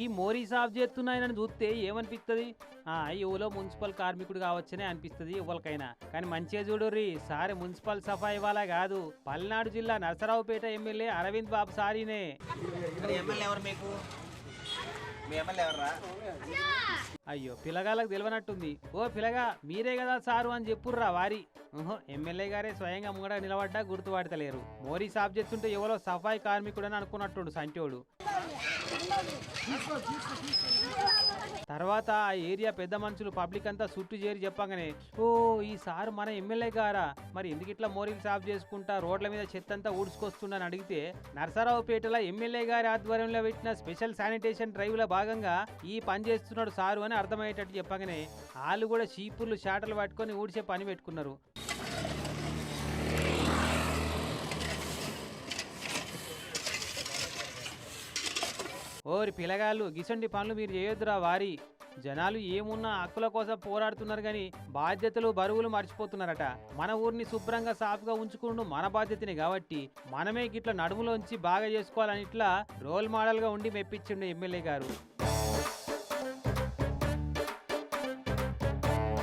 గీ mori సాఫ్ చేస్తున్నాయని చూస్తే ఏమనిపిస్తుంది? ఎవరో మున్సిపల్ కార్మికుడు కావచ్చనే అనిపిస్తుంది ఎవరికైనా. కానీ మంచిగా చూడుర్రి, సారి మున్సిపల్ సఫాయి వాళ్ళ కాదు, పల్నాడు జిల్లా నరసరావుపేట ఎమ్మెల్యే అరవింద్ బాబు సారీనే. అయ్యో, పిల్లగాళ్ళకు తెలియనట్టుంది. ఓ పిల్లగా మీరే కదా సారు అని చెప్పుర్రా వారి. ఎమ్మెల్యే గారే స్వయంగా ముంగడ నిలబడ్డా గుర్తుపడతలేరు. మోరీ సాఫ్ చేస్తుంటే ఎవరో సఫాయి కార్మికుడు అని అనుకున్నట్టుండు సంటోడు. తర్వాత ఆ ఏరియా పెద్ద మనుషులు పబ్లిక్ అంతా చుట్టూ చేరి చెప్పగానే, ఓ ఈ సారు మన ఎమ్మెల్యే గారా, మరి ఎందుకు ఇట్లా మోరీలు సాఫ్ చేసుకుంటా రోడ్ల మీద చెత్త అంతా ఊడ్చుకొస్తుండని అడిగితే, నరసరావుపేటలో ఎమ్మెల్యే గారి ఆధ్వర్యంలో పెట్టిన స్పెషల్ శానిటేషన్ డ్రైవ్ లో భాగంగా ఈ పని చేస్తున్నాడు సారు అని అర్థమయ్యేటట్టు చెప్పగానే వాళ్ళు కూడా చీపుర్లు షాటలు పట్టుకొని ఊడ్చే పని పెట్టుకున్నారు. ఓరి పిల్లగాళ్ళు, గిసండి పనులు మీరు చేయొద్దురా వారి. జనాలు ఏమున్నా హక్కుల కోసం పోరాడుతున్నారు గాని బాధ్యతలు బరువులు మర్చిపోతున్నారట. మన ఊరిని శుభ్రంగా సాఫ్గా ఉంచుకుంటూ మన బాధ్యతని కాబట్టి మనమే గిట్ల నడుములోంచి బాగా చేసుకోవాలని ఇట్లా రోల్ మోడల్ గా ఉండి మెప్పించిండు ఎమ్మెల్యే గారు.